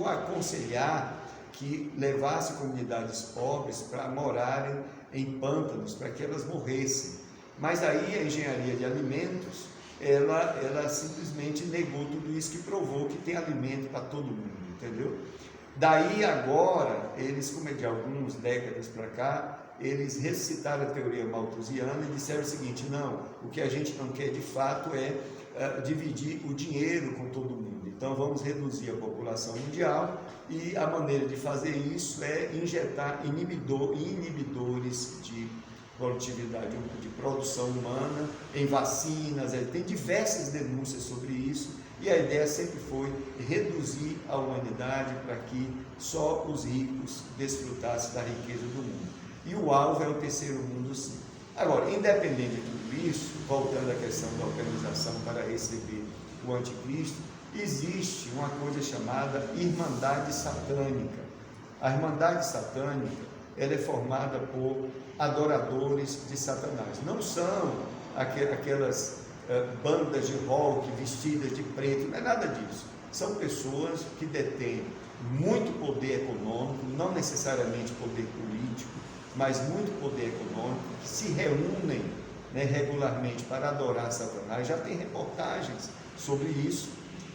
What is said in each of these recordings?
chegou a aconselhar que levasse comunidades pobres para morarem em pântanos, para que elas morressem. Mas aí a engenharia de alimentos, ela simplesmente negou tudo isso, que provou que tem alimento para todo mundo, entendeu? Daí agora, eles, como é de algumas décadas para cá, eles ressuscitaram a teoria malthusiana e disseram o seguinte: não, o que a gente não quer de fato é dividir o dinheiro com todo mundo. Então vamos reduzir a população mundial, e a maneira de fazer isso é injetar inibidores de produtividade, de produção humana em vacinas. Tem diversas denúncias sobre isso, e a ideia sempre foi reduzir a humanidade para que só os ricos desfrutassem da riqueza do mundo. E o alvo é o terceiro mundo, sim. Agora, independente de tudo isso, voltando à questão da organização para receber o anticristo, existe uma coisa chamada Irmandade Satânica. A Irmandade Satânica, ela é formada por adoradores de Satanás. Não são aquelas bandas de rock vestidas de preto, não é nada disso. São pessoas que detêm muito poder econômico, não necessariamente poder político, mas muito poder econômico, que se reúnem, né, regularmente para adorar Satanás. Já tem reportagens sobre isso.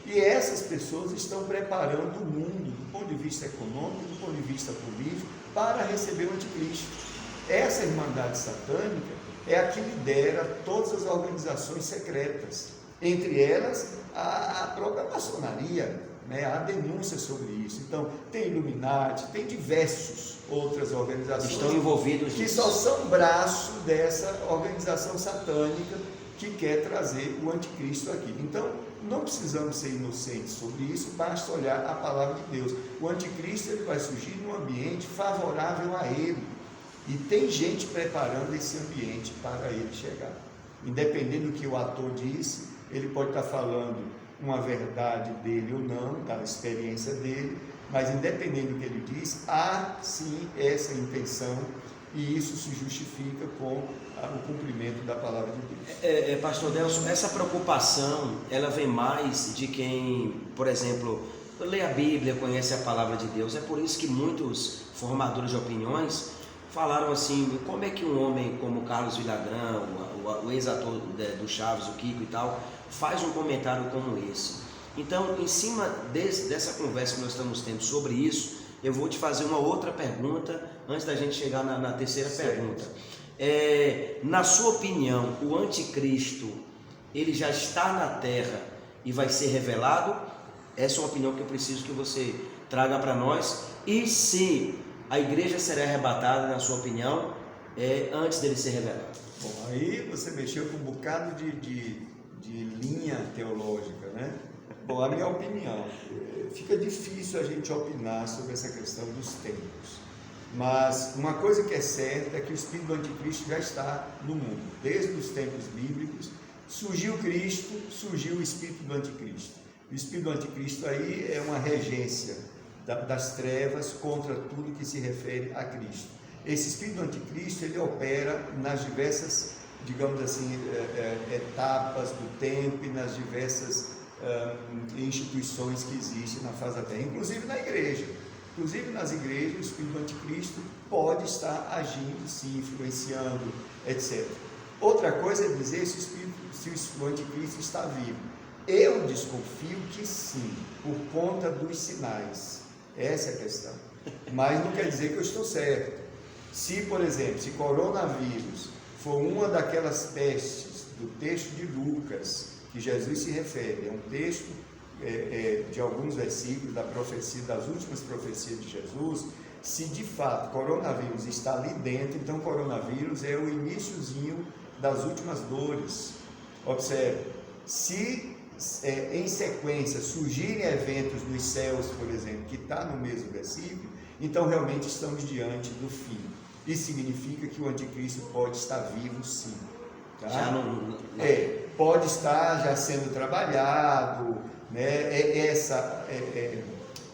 E essas pessoas estão preparando o mundo, do ponto de vista econômico, do ponto de vista político, para receber o anticristo. Essa Irmandade Satânica é a que lidera todas as organizações secretas, entre elas a própria maçonaria, né? Há denúncias sobre isso. Então, tem Illuminati, tem diversas outras organizações estão envolvidos que só são braço dessa organização satânica que quer trazer o anticristo aqui. Então, não precisamos ser inocentes sobre isso, basta olhar a palavra de Deus. O anticristo, ele vai surgir num ambiente favorável a ele, e tem gente preparando esse ambiente para ele chegar. Independente do que o ator disse, ele pode estar falando uma verdade dele ou não, da experiência dele, mas independente do que ele diz, há sim essa intenção, e isso se justifica com o cumprimento da palavra de Deus. Pastor Delson, essa preocupação, ela vem mais de quem, por exemplo, lê a Bíblia, conhece a palavra de Deus. É por isso que muitos formadores de opiniões falaram assim: como é que um homem como Carlos Villagrán, o ex-ator do Chaves, o Kiko e tal, faz um comentário como esse? Então, em cima dessa conversa que nós estamos tendo sobre isso, eu vou te fazer uma outra pergunta antes da gente chegar na terceira pergunta. Na sua opinião, o anticristo, ele já está na terra e vai ser revelado? Essa é uma opinião que eu preciso que você traga para nós. E se a igreja será arrebatada, na sua opinião, antes dele ser revelado? Bom, aí você mexeu com um bocado de linha teológica, né? Bom, a minha opinião, fica difícil a gente opinar sobre essa questão dos tempos, mas uma coisa que é certa é que o espírito do anticristo já está no mundo. Desde os tempos bíblicos, surgiu Cristo, surgiu o espírito do anticristo. O espírito do anticristo aí é uma regência das trevas contra tudo que se refere a Cristo. Esse espírito do anticristo, ele opera nas diversas, digamos assim, etapas do tempo e nas diversas instituições que existem na face da terra, inclusive na igreja. Inclusive nas igrejas, o espírito do anticristo pode estar agindo, sim, influenciando, etc. Outra coisa é dizer se o anticristo está vivo. Eu desconfio que sim, por conta dos sinais. Essa é a questão. Mas não quer dizer que eu estou certo. Se, por exemplo, se coronavírus for uma daquelas pestes do texto de Lucas, que Jesus se refere, é um texto de alguns versículos da profecia, das últimas profecias de Jesus, se de fato coronavírus está ali dentro, então coronavírus é o iniciozinho das últimas dores. Observe, se em sequência surgirem eventos nos céus, por exemplo, que está no mesmo versículo, então realmente estamos diante do fim. Isso significa que o anticristo pode estar vivo, sim. Tá? Já não... Pode estar já sendo trabalhado, né?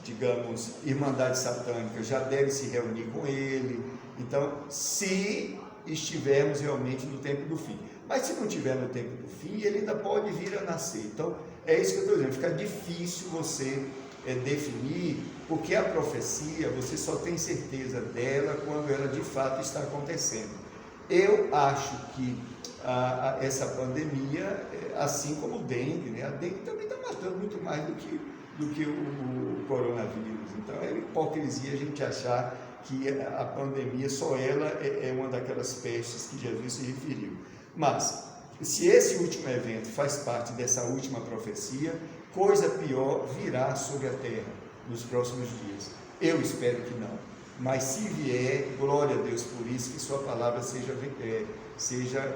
Digamos, Irmandade Satânica já deve se reunir com ele. Então, se estivermos realmente no tempo do fim. Mas se não estiver no tempo do fim, ele ainda pode vir a nascer. Então, é isso que eu estou dizendo, fica difícil você definir, porque a profecia você só tem certeza dela quando ela de fato está acontecendo. Eu acho que essa pandemia, assim como o dengue, né? A dengue também está matando muito mais do que o coronavírus. Então é hipocrisia a gente achar que a pandemia, só ela é uma daquelas pestes que Jesus se referiu. Mas, se esse último evento faz parte dessa última profecia, coisa pior virá sobre a terra nos próximos dias. Eu espero que não. Mas se vier, glória a Deus por isso, que sua palavra seja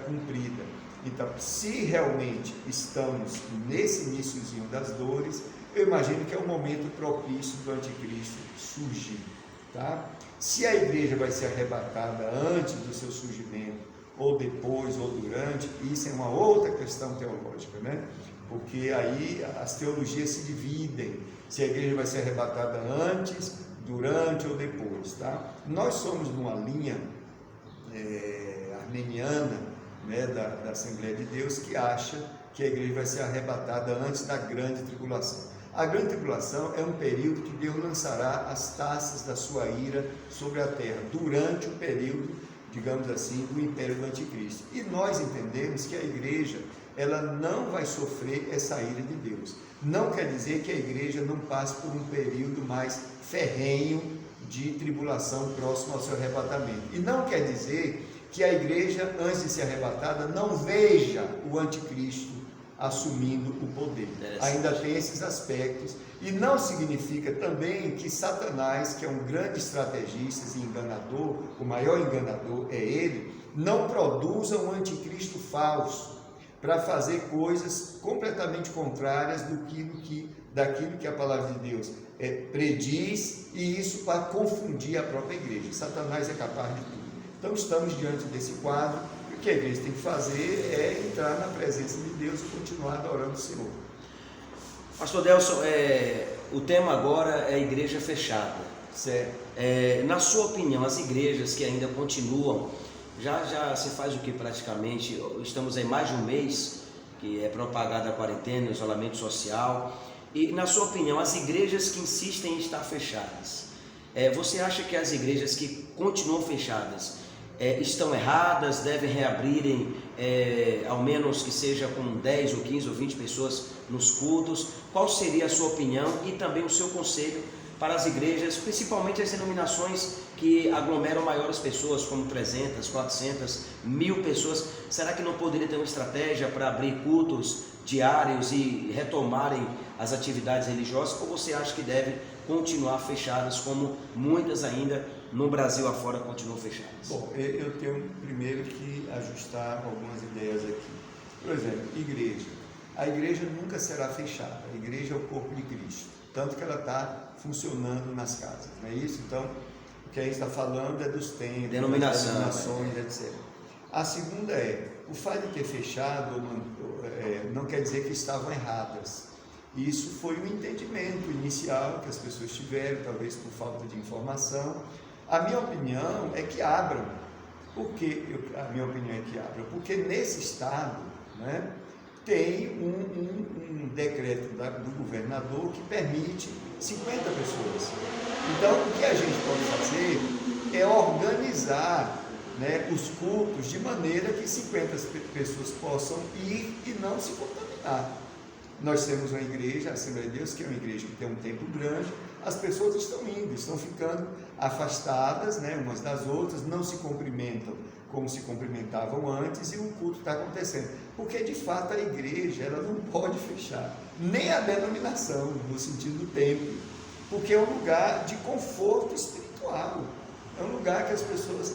cumprida. Então, se realmente estamos nesse iniciozinho das dores, eu imagino que é um momento propício do anticristo surgir. Tá? Se a igreja vai ser arrebatada antes do seu surgimento, ou depois, ou durante, isso é uma outra questão teológica, né? Porque aí as teologias se dividem, se a igreja vai ser arrebatada antes, durante ou depois, tá? Nós somos numa linha armeniana, né, da Assembleia de Deus, que acha que a igreja vai ser arrebatada antes da grande tribulação. A grande tribulação é um período que Deus lançará as taças da sua ira sobre a terra, durante o período, digamos assim, do império do anticristo. E nós entendemos que a igreja, ela não vai sofrer essa ira de Deus. Não quer dizer que a igreja não passe por um período mais ferrenho de tribulação próximo ao seu arrebatamento. E não quer dizer que a igreja, antes de ser arrebatada, não veja o anticristo assumindo o poder. Ainda tem esses aspectos. E não significa também que Satanás, que é um grande estrategista e enganador, o maior enganador é ele, não produza um anticristo falso para fazer coisas completamente contrárias daquilo que a palavra de Deus prediz, e isso para confundir a própria igreja. Satanás é capaz de tudo. Então estamos diante desse quadro. O que a igreja tem que fazer é entrar na presença de Deus e continuar adorando o Senhor. Pastor Delson, o tema agora é a igreja fechada. Certo. Na sua opinião, as igrejas que ainda continuam, já se faz o que praticamente, estamos em mais de um mês, que é propagada a quarentena, o isolamento social, e na sua opinião, as igrejas que insistem em estar fechadas, você acha que as igrejas que continuam fechadas estão erradas, devem reabrirem, ao menos que seja com 10 ou 15 ou 20 pessoas nos cultos? Qual seria a sua opinião e também o seu conselho para as igrejas, principalmente as denominações que aglomeram maiores pessoas, como 300, 400, 1000 pessoas? Será que não poderia ter uma estratégia para abrir cultos diários e retomarem as atividades religiosas? Ou você acha que deve continuar fechadas, como muitas ainda no Brasil afora continuam fechadas? Bom, eu tenho primeiro que ajustar algumas ideias aqui. Por exemplo, igreja. A igreja nunca será fechada. A igreja é o corpo de Cristo, tanto que ela está funcionando nas casas, não é isso? Então, o que a gente está falando é dos templos, denominações, etc. A segunda o fato de ter fechado não quer dizer que estavam erradas. Isso foi um entendimento inicial que as pessoas tiveram, talvez por falta de informação. A minha opinião é que abram. Por que a minha opinião é que abram? Porque nesse estado, né, tem um decreto do governador que permite 50 pessoas. Então, o que a gente pode fazer é organizar, né, os cultos de maneira que 50 pessoas possam ir e não se contaminar. Nós temos uma igreja, a Assembleia de Deus, que é uma igreja que tem um templo grande. As pessoas estão indo, estão ficando afastadas, né, umas das outras, não se cumprimentam como se cumprimentavam antes, e o culto está acontecendo. Porque, de fato, a igreja ela não pode fechar, nem a denominação, no sentido do templo, porque é um lugar de conforto espiritual, é um lugar que as pessoas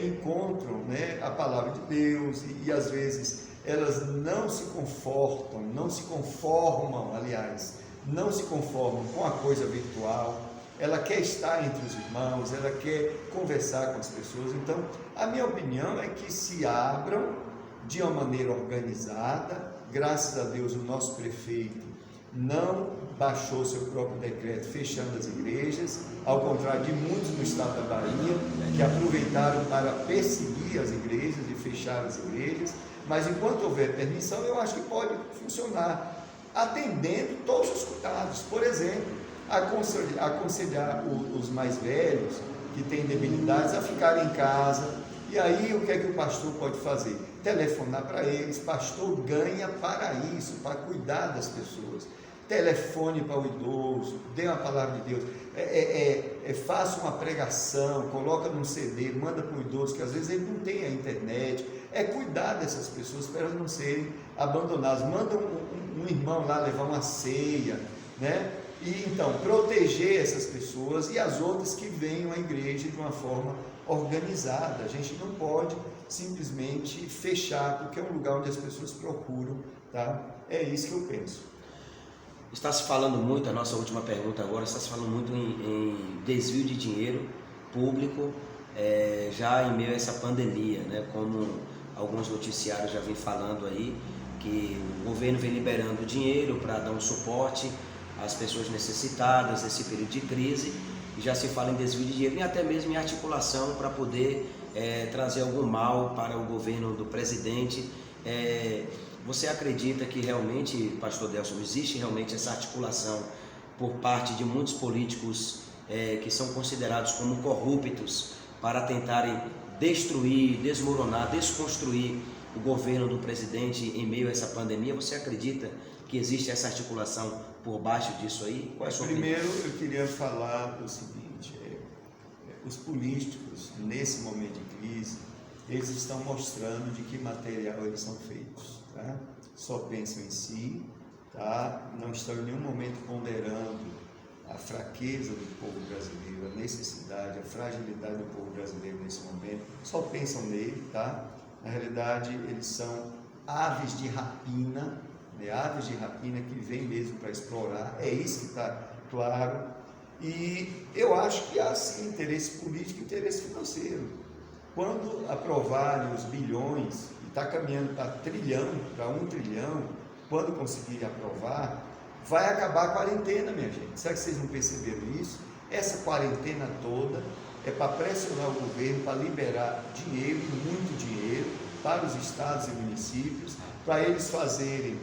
encontram, né, a palavra de Deus, e às vezes elas não se conformam, não se conformam com a coisa virtual. Ela quer estar entre os irmãos, ela quer conversar com as pessoas. Então, a minha opinião é que se abram de uma maneira organizada. Graças a Deus, o nosso prefeito não baixou seu próprio decreto fechando as igrejas, ao contrário de muitos no estado da Bahia, que aproveitaram para perseguir as igrejas e fechar as igrejas. Mas enquanto houver permissão, eu acho que pode funcionar, atendendo todos os cuidados. Por exemplo, aconselhar os mais velhos, que têm debilidades, a ficarem em casa. E aí, o que é que o pastor pode fazer? Telefonar para eles. Pastor ganha para isso, para cuidar das pessoas. Telefone para o idoso, dê uma palavra de Deus, faça uma pregação, coloca num CD, manda para o idoso, que às vezes ele não tem a internet. Cuidar dessas pessoas para elas não serem abandonadas. Manda um irmão lá levar uma ceia, né? E então, proteger essas pessoas e as outras que venham à igreja de uma forma organizada. A gente não pode simplesmente fechar, porque é um lugar onde as pessoas procuram, tá? É isso que eu penso. Está se falando muito, a nossa última pergunta agora, está se falando muito em desvio de dinheiro público, já em meio a essa pandemia, né? Como alguns noticiários já vêm falando aí, que o governo vem liberando dinheiro para dar um suporte às pessoas necessitadas nesse período de crise, e já se fala em desvio de dinheiro e até mesmo em articulação para poder trazer algum mal para o governo do presidente. Você acredita que realmente, pastor Delson, existe realmente essa articulação por parte de muitos políticos que são considerados como corruptos para tentarem destruir, desmoronar, desconstruir o governo do presidente em meio a essa pandemia? Você acredita que existe essa articulação por baixo disso aí? Qual é a sua opinião? Primeiro, eu queria falar o seguinte: os políticos, nesse momento de crise, eles estão mostrando de que material eles são feitos, tá? Só pensam em si, tá? Não estão em nenhum momento ponderando a fraqueza do povo brasileiro, a necessidade, a fragilidade do povo brasileiro nesse momento, só pensam nele, tá? Na realidade, eles são aves de rapina, né? Aves de rapina que vêm mesmo para explorar, é isso que está claro. E eu acho que há sim interesse político e interesse financeiro. Quando aprovarem os bilhões, e está caminhando para trilhão, para 1 trilhão, quando conseguirem aprovar, vai acabar a quarentena, minha gente. Será que vocês não perceberam isso? Essa quarentena toda é para pressionar o governo, para liberar dinheiro, e muito dinheiro, para os estados e municípios, para eles fazerem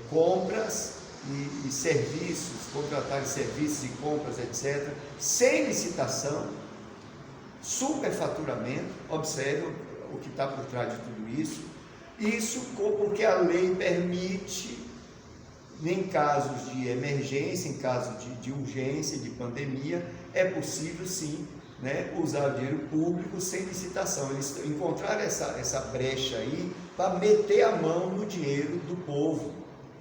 compras e serviços, contratarem serviços e compras, etc., sem licitação, superfaturamento. Observe o que está por trás de tudo isso. Isso porque a lei permite, em casos de emergência, em casos de urgência, de pandemia, é possível sim, né, usar o dinheiro público sem licitação. Eles encontraram essa brecha aí para meter a mão no dinheiro do povo.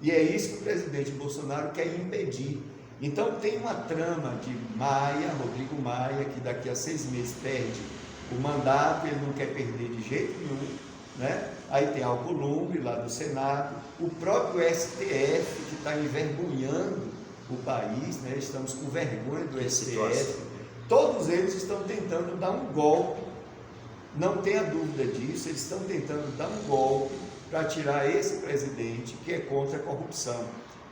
E é isso que o presidente Bolsonaro quer impedir. Então tem uma trama de Rodrigo Maia, que daqui a 6 meses perde o mandato, ele não quer perder de jeito nenhum, né? Aí tem Alcolumbre lá do Senado, o próprio STF, que está envergonhando o país, né? Estamos com vergonha do STF. Todos eles estão tentando dar um golpe, não tenha dúvida disso, eles estão tentando dar um golpe para tirar esse presidente que é contra a corrupção.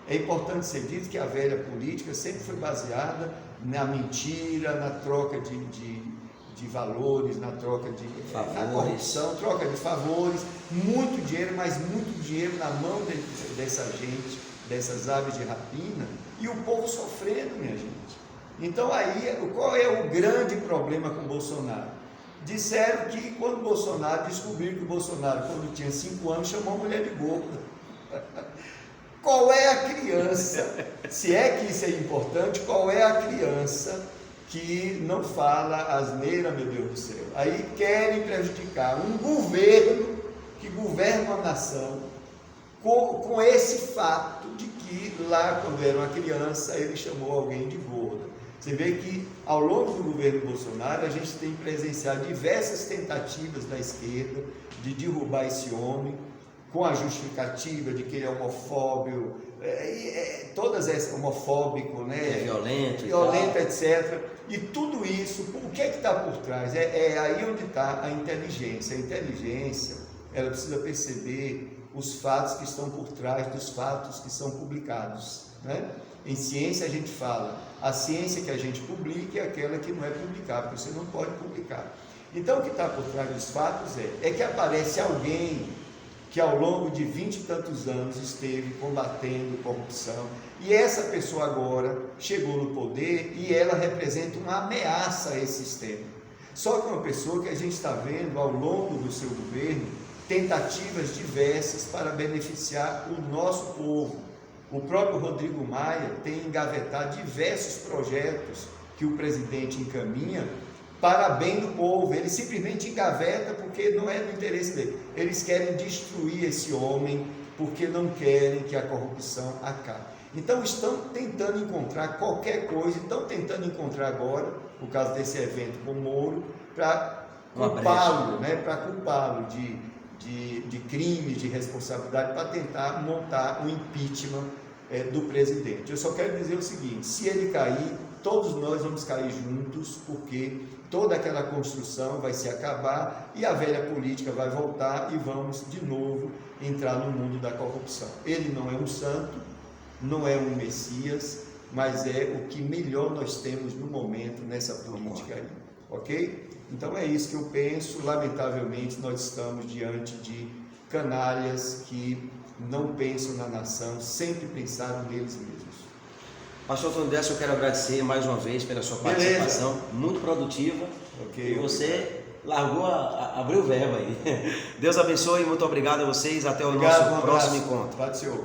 É importante ser dito que a velha política sempre foi baseada na mentira, na troca de valores, na troca de na corrupção, troca de favores, muito dinheiro, mas muito dinheiro na mão dessa gente, dessas aves de rapina, e o povo sofrendo, minha gente. Então aí, qual é o grande problema com o Bolsonaro? Disseram que quando Bolsonaro, descobriram que o Bolsonaro, quando tinha 5 anos, chamou a mulher de gorda. Qual é a criança, se é que isso é importante, qual é a criança que não fala asneira, meu Deus do céu? Aí querem prejudicar um governo que governa uma nação com esse fato de que lá, quando era uma criança, ele chamou alguém de gorda. Você vê que ao longo do governo Bolsonaro a gente tem presenciado diversas tentativas da esquerda de derrubar esse homem, com a justificativa de que ele é homofóbico, todas essas, homofóbico, né? Violento, etc. E tudo isso, o que é que está por trás? É aí onde está a inteligência. A inteligência, ela precisa perceber os fatos que estão por trás dos fatos que são publicados, né? Em ciência a gente fala, a ciência que a gente publica é aquela que não é publicada, porque você não pode publicar. Então o que está por trás dos fatos é que aparece alguém que ao longo de 20 e tantos anos esteve combatendo corrupção, e essa pessoa agora chegou no poder e ela representa uma ameaça a esse sistema. Só que uma pessoa que a gente está vendo ao longo do seu governo tentativas diversas para beneficiar o nosso povo. O próprio Rodrigo Maia tem engavetado diversos projetos que o presidente encaminha para bem do povo. Ele simplesmente engaveta porque não é do interesse dele. Eles querem destruir esse homem porque não querem que a corrupção acabe. Então estão tentando encontrar qualquer coisa, estão tentando encontrar agora, por causa desse evento com o Moro, para culpá-lo, né, para culpá-lo de crimes, de responsabilidade, para tentar montar um impeachment do presidente. Eu só quero dizer o seguinte: se ele cair, todos nós vamos cair juntos, porque toda aquela construção vai se acabar e a velha política vai voltar e vamos de novo entrar no mundo da corrupção. Ele não é um santo, não é um Messias, mas é o que melhor nós temos no momento nessa política aí, ok? Então é isso que eu penso. Lamentavelmente nós estamos diante de canalhas que não pensam na nação, sempre pensaram neles mesmos. Pastor Antônio Décio, eu quero agradecer mais uma vez pela sua participação. Beleza. Muito produtiva. Okay, e você largou, abriu o verbo aí. Deus abençoe, muito obrigado a vocês. Até o nosso próximo encontro. Paz do Senhor.